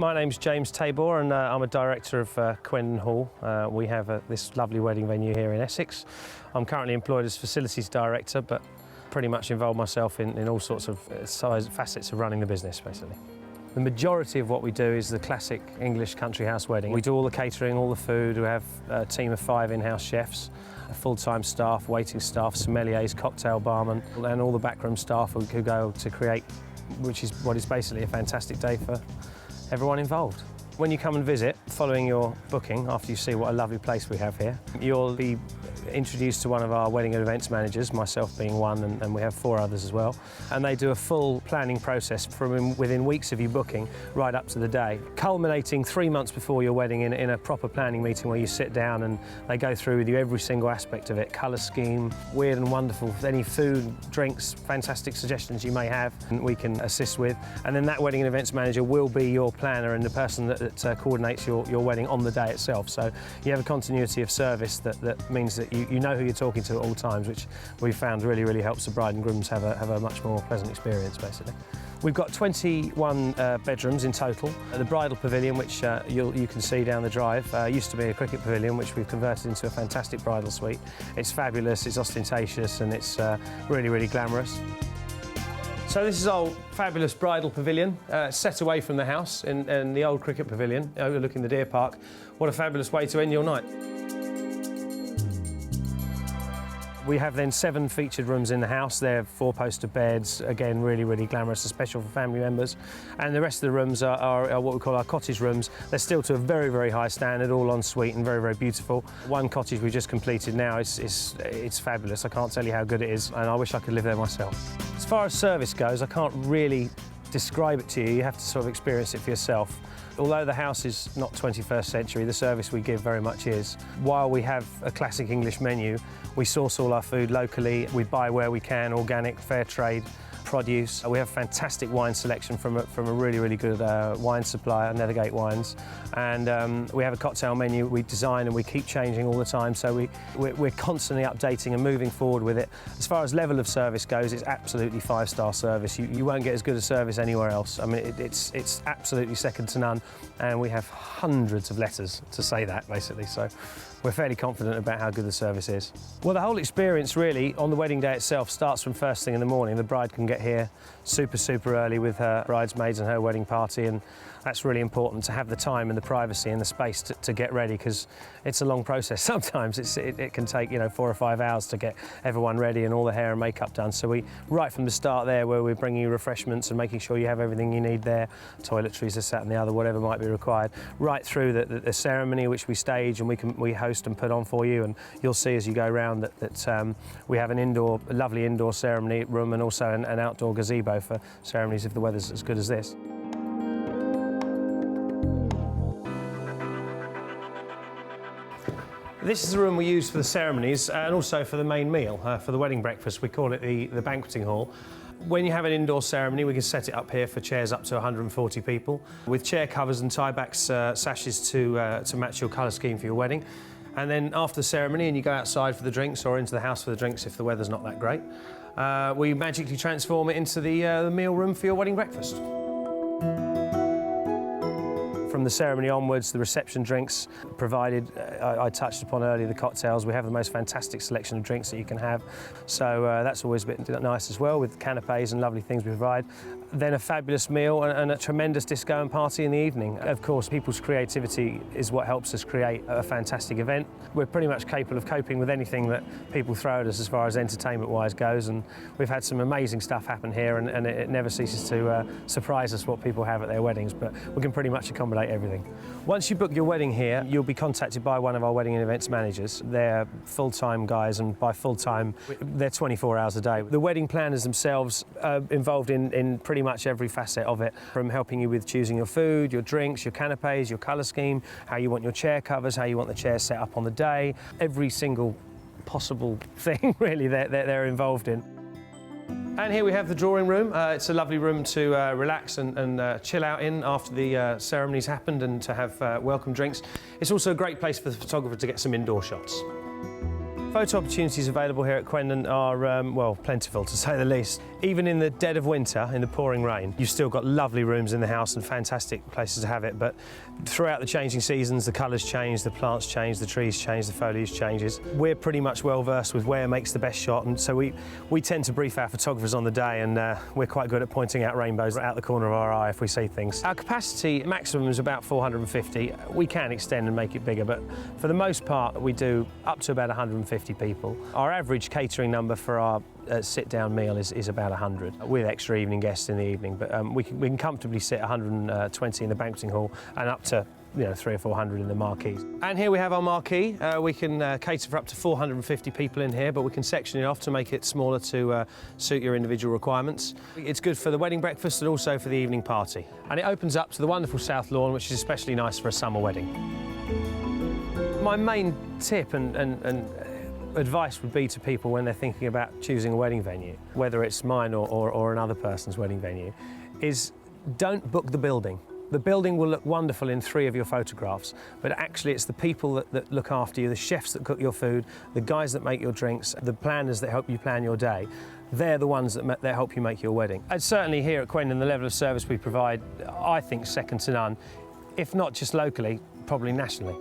My name's James Tabor and I'm a director of Quendon Hall. We have this lovely wedding venue here in Essex. I'm currently employed as facilities director, but pretty much involve myself in all sorts of facets of running the business, basically. The majority of what we do is the classic English country house wedding. We do all the catering, all the food. We have a team of 5 in-house chefs, full-time staff, waiting staff, sommeliers, cocktail barmen, and all the backroom staff who go to create, which is what is basically a fantastic day for everyone involved. When you come and visit, following your booking, after you see what a lovely place we have here, you'll be introduced to one of our wedding and events managers, myself being one, and we have 4 others as well. And they do a full planning process from within weeks of you booking right up to the day, culminating 3 months before your wedding in a proper planning meeting where you sit down and they go through with you every single aspect of it, colour scheme, weird and wonderful, any food, drinks, fantastic suggestions you may have, and we can assist with. And then that wedding and events manager will be your planner and the person that coordinates your wedding on the day itself. So you have a continuity of service that means that you know who you're talking to at all times, which we've found really helps the bride and grooms have a much more pleasant experience, basically. We've got 21 bedrooms in total. The bridal pavilion, which you can see down the drive, used to be a cricket pavilion, which we've converted into a fantastic bridal suite. It's fabulous, it's ostentatious, and it's really glamorous. So this is our fabulous bridal pavilion, set away from the house in the old cricket pavilion, overlooking the deer park. What a fabulous way to end your night. We have then 7 featured rooms in the house. They're 4-poster beds, again really glamorous, especially for family members. And the rest of the rooms are what we call our cottage rooms. They're still to a very high standard, all en suite and very beautiful. One cottage we just completed now, it's fabulous. I can't tell you how good it is, and I wish I could live there myself. As far as service goes, I can't really describe it to you. You have to sort of experience it for yourself. Although the house is not 21st century, the service we give very much is. While we have a classic English menu, we source all our food locally. We buy where we can, organic, fair trade produce. We have fantastic wine selection from a really good wine supplier, Nethergate Wines. And we have a cocktail menu we design and we keep changing all the time, so we're constantly updating and moving forward with it. As far as level of service goes, it's absolutely 5-star service. You won't get as good a service anywhere else. I mean, it's absolutely second to none, and we have hundreds of letters to say that, basically. So we're fairly confident about how good the service is. Well, the whole experience really on the wedding day itself starts from first thing in the morning. The bride can get here super early with her bridesmaids and her wedding party, and that's really important to have the time and the privacy and the space to get ready, because it's a long process. Sometimes it can take 4 or 5 hours to get everyone ready and all the hair and makeup done. So we, right from the start there, where we're bringing you refreshments and making sure you have everything you need there, toiletries, this, that and the other, whatever might be required, right through the ceremony which we stage and we host and put on for you. And you'll see as you go around that we have a lovely indoor ceremony room and also an outdoor gazebo for ceremonies if the weather's as good as this. This is the room we use for the ceremonies and also for the main meal, for the wedding breakfast. We call it the banqueting hall. When you have an indoor ceremony, we can set it up here for chairs up to 140 people, with chair covers and tie-backs sashes to match your colour scheme for your wedding. And then after the ceremony, and you go outside for the drinks or into the house for the drinks if the weather's not that great, we magically transform it into the meal room for your wedding breakfast. From the ceremony onwards, the reception drinks provided, I touched upon earlier the cocktails. We have the most fantastic selection of drinks that you can have. So that's always a bit nice as well, with canapes and lovely things we provide. Then a fabulous meal and a tremendous disco and party in the evening. Of course, people's creativity is what helps us create a fantastic event. We're pretty much capable of coping with anything that people throw at us as far as entertainment-wise goes, and we've had some amazing stuff happen here, and it never ceases to surprise us what people have at their weddings, but we can pretty much accommodate everything. Once you book your wedding here, you'll be contacted by one of our wedding and events managers. They're full-time guys, and by full-time, they're 24 hours a day. The wedding planners themselves are involved in pretty much every facet of it, from helping you with choosing your food, your drinks, your canapes, your colour scheme, how you want your chair covers, how you want the chairs set up on the day. Every single possible thing, really, they're involved in. And here we have the drawing room. It's a lovely room to relax and chill out in after the ceremony's happened, and to have welcome drinks. It's also a great place for the photographer to get some indoor shots. Photo opportunities available here at Quendon are, well, plentiful to say the least. Even in the dead of winter, in the pouring rain, you've still got lovely rooms in the house and fantastic places to have it, but throughout the changing seasons, the colours change, the plants change, the trees change, the foliage changes. We're pretty much well versed with where makes the best shot, and so we tend to brief our photographers on the day, and we're quite good at pointing out rainbows out the corner of our eye if we see things. Our capacity maximum is about 450. We can extend and make it bigger, but for the most part, we do up to about 150 people. Our average catering number for our sit-down meal is about 100, with extra evening guests in the evening, but we can comfortably sit 120 in the banqueting hall and up to 300 or 400 in the marquees. And here we have our marquee. We can cater for up to 450 people in here, but we can section it off to make it smaller to suit your individual requirements. It's good for the wedding breakfast and also for the evening party. And it opens up to the wonderful south lawn, which is especially nice for a summer wedding. My main tip and advice would be to people when they're thinking about choosing a wedding venue, whether it's mine or another person's wedding venue, is don't book the building. The building will look wonderful in 3 of your photographs, but actually it's the people that look after you, the chefs that cook your food, the guys that make your drinks, the planners that help you plan your day. They're the ones that help you make your wedding. And certainly here at Quendon, the level of service we provide, I think, second to none, if not just locally, probably nationally.